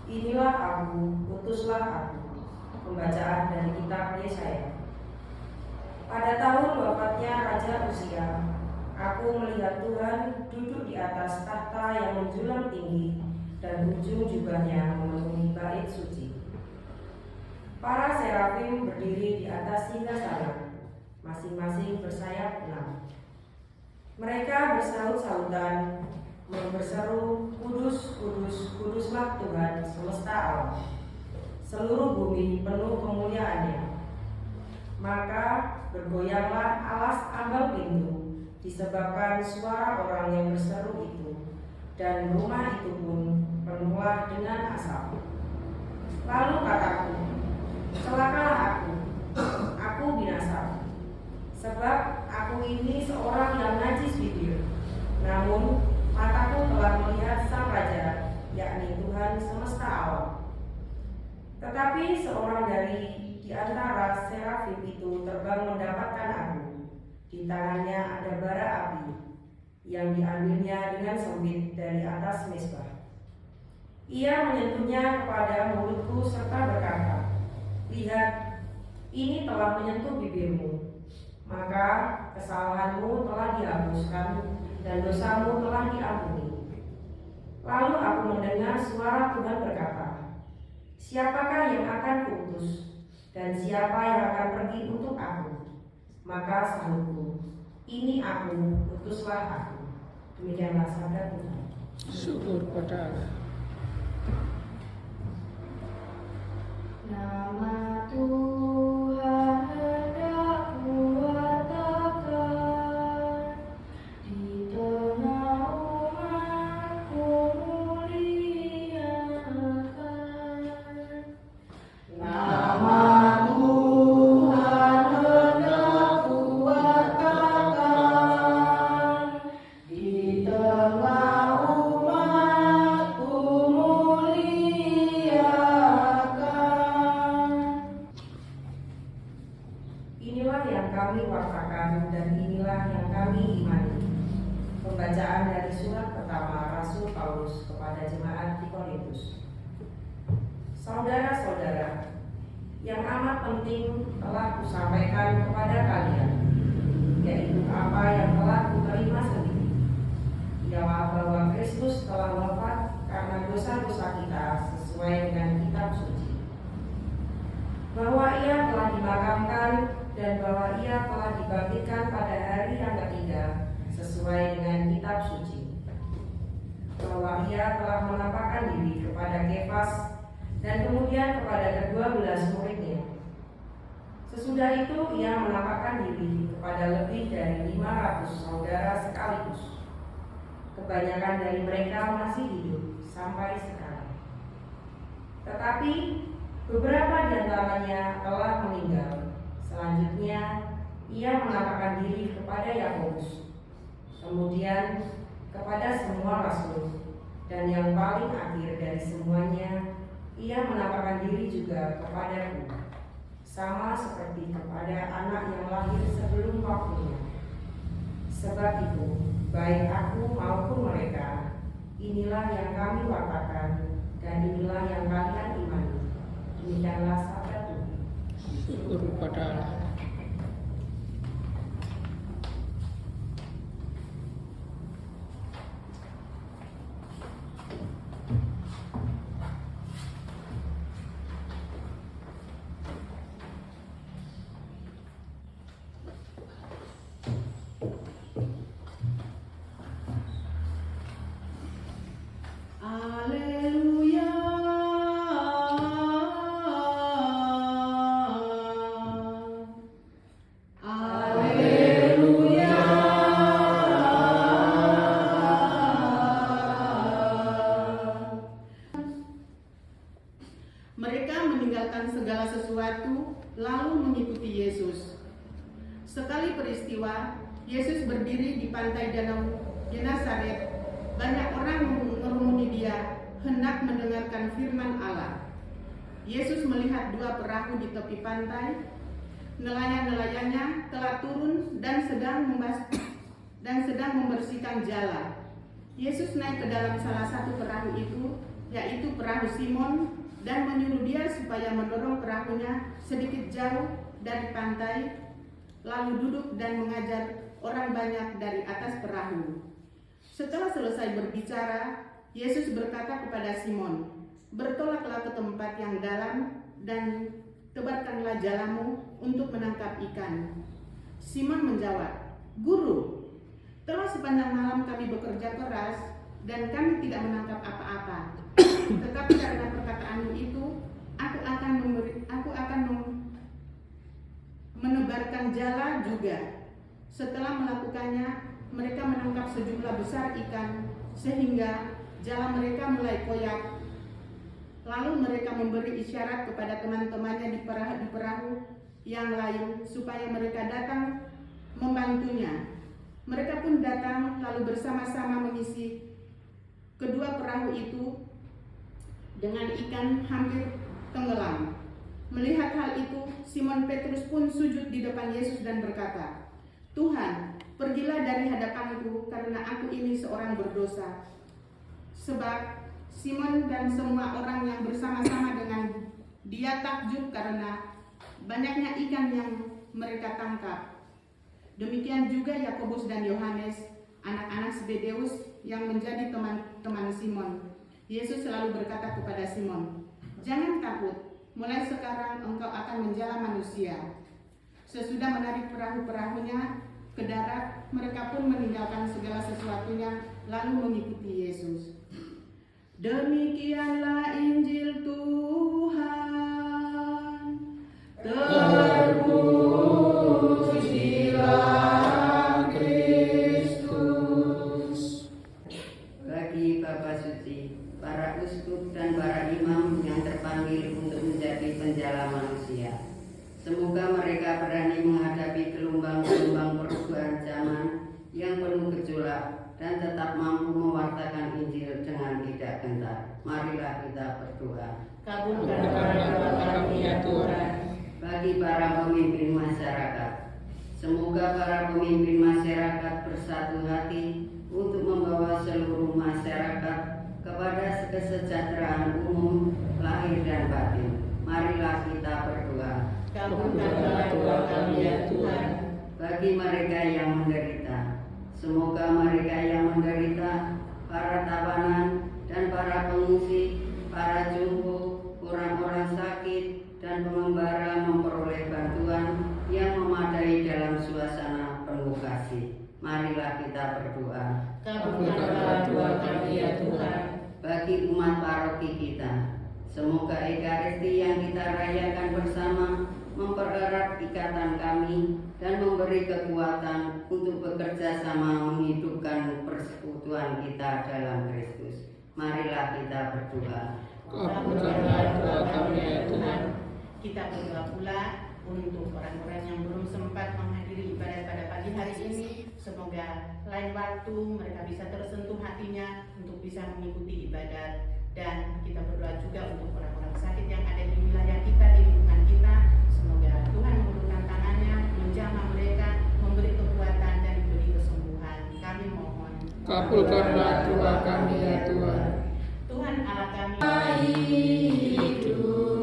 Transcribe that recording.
Inilah aku, utuslah aku. Pembacaan dari kitab Yesaya. Pada tahun wafatnya Raja Uzia, aku melihat Tuhan duduk di atas tahta yang menjulang tinggi dan ujung jubahnya memenuhi bait suci. Para serafim berdiri di atas singgasana, masing-masing bersayap 6. Mereka bersaut-sautan, berseru, "Kudus, kudus, kuduslah Tuhan semesta alam. Seluruh bumi penuh kemuliaannya." Maka bergoyanglah alas ambang pintu disebabkan suara orang yang berseru itu, dan rumah itu pun penuhlah dengan asap. Lalu kataku, "Celakalah aku binasa, sebab aku ini seorang yang najis bibir. Namun mataku telah melihat Sang Raja, yakni Tuhan semesta alam." Tetapi seorang di antara serafim itu terbang mendapatkan aku. Di tangannya ada bara api yang diambilnya dengan sempit dari atas mezbah. Ia menyentuhnya kepada mulutku serta berkata, "Lihat, ini telah menyentuh bibirmu, maka kesalahanmu telah dihapuskan dan dosamu telah diampuni." Lalu aku mendengar suara Tuhan berkata, "Siapakah yang akan kuutus? Dan siapa yang akan pergi untuk aku?" Maka sahutku, "Ini aku, utuslah aku." Demikianlah sabda Tuhan. Syukur pada Allah. Nama Tuhan hendak kuatakan, di tengah umatku muliakan. Nama Tuhan hendak kuatakan, di tengah umatku muliakan. Inilah yang kami wartakan dan inilah yang kami imani. Pembacaan dari surat pertama Rasul Paulus kepada jemaat di Korintus. Saudara-saudara, yang amat penting telah kusampaikan kepada kalian, yaitu apa yang telah kuterima sendiri, ialah bahwa Kristus telah wafat karena dosa-dosa kita sesuai dengan kitab suci, bahwa ia telah dimakamkan dan bahwa ia telah dibangkitkan pada hari yang ketiga sesuai dengan kitab suci, bahwa ia telah menampakkan diri kepada Kefas dan kemudian kepada ke-12 muridnya. Sesudah itu ia menampakkan diri kepada lebih dari 500 saudara sekaligus. Kebanyakan dari mereka masih hidup sampai sekarang, tetapi beberapa di antaranya telah meninggal. Selanjutnya ia menampakkan diri kepada Yakobus, kemudian kepada semua rasul, dan yang paling akhir dari semuanya ia menampakkan diri juga kepadaku, sama seperti kepada anak yang lahir sebelum waktunya. Sebab itu, baik aku maupun mereka, inilah yang kami wartakan dan inilah yang kalian imani. Demikianlah sabda Tuhan. Syukur pada Allah. Haleluya. Haleluya. Mereka meninggalkan segala sesuatu lalu mengikuti Yesus. Sekali peristiwa, Yesus berdiri di pantai danau Genesaret. Banyak orang mengerumuni dia, hendak mendengarkan firman Allah. Yesus melihat 2 perahu di tepi pantai. Nelayan-nelayannya telah turun dan sedang membersihkan jala. Yesus naik ke dalam salah satu perahu itu yaitu perahu Simon, dan menyuruh dia supaya mendorong perahunya sedikit jauh dari pantai, lalu duduk dan mengajar orang banyak dari atas perahu. Setelah selesai berbicara, Yesus berkata kepada Simon, "Bertolaklah ke tempat yang dalam dan tebarkanlah jalamu untuk menangkap ikan." Simon menjawab, "Guru, telah sepanjang malam kami bekerja keras dan kami tidak menangkap apa-apa. Tetapi karena perkataanmu itu, aku akan menebarkan jala juga." Setelah melakukannya, mereka menangkap sejumlah besar ikan sehingga jala mereka mulai koyak. Lalu mereka memberi isyarat kepada teman-temannya di perahu yang lain supaya mereka datang membantunya. Mereka pun datang lalu bersama-sama mengisi kedua perahu itu dengan ikan hampir tenggelam. Melihat hal itu, Simon Petrus pun sujud di depan Yesus dan berkata, "Tuhan, pergilah dari hadapanku karena aku ini seorang berdosa." Sebab Simon dan semua orang yang bersama-sama dengan dia takjub karena banyaknya ikan yang mereka tangkap. Demikian juga Yakobus dan Yohanes, anak-anak Zebedeus yang menjadi teman-teman Simon. Yesus selalu berkata kepada Simon, "Jangan takut, mulai sekarang engkau akan menjala manusia." Sesudah menarik perahu-perahunya ke darat, mereka pun meninggalkan segala sesuatunya lalu mengikuti Yesus. Demikianlah Injil Tuhan. Terpujilah Kristus. Bagi Bapa Suci, para uskup dan para imam yang terpanggil untuk menjadi penjala manusia, semoga mereka berani menghadapi gelombang-gelombang perubahan zaman yang penuh gejolak dan tetap mampu mewartakan Injil dengan tidak gentar. Marilah kita berdoa. Kabulkanlah doa kami ya Tuhan. Bagi para pemimpin masyarakat, semoga para pemimpin masyarakat bersatu hati untuk membawa seluruh masyarakat kepada kesejahteraan umum, lahir dan batin. Marilah kita berdoa. Kabulkanlah doa kami ya Tuhan. Bagi mereka yang menderita, semoga mereka yang menderita, para tawanan dan para pengungsi, para jompo, orang-orang sakit, dan pengembara memperoleh bantuan yang memadai dalam suasana penuh kasih. Marilah kita berdoa. Kabulkanlah doa kami ya Tuhan. Bagi umat paroki kita, semoga Ekaristi yang kita rayakan bersama mempererat ikatan kami dan memberi kekuatan untuk bekerja sama menghidupkan persekutuan kita dalam Kristus. Marilah kita berdoa. Kabulkanlah doa kami ya Tuhan. Kita berdoa pula untuk orang-orang yang belum sempat menghadiri ibadat pada pagi hari ini. Semoga lain waktu mereka bisa tersentuh hatinya untuk bisa mengikuti ibadat. Dan kita berdoa juga untuk orang-orang sakit yang ada di wilayah kita, di lingkungan kita. Semoga Tuhan mengulurkan tangannya, menjamah mereka, memberi kekuatan dan memberi kesembuhan. Kami mohon. Kabulkanlah doa kami ya Tuhan. Tuhan Allah kami. Hidup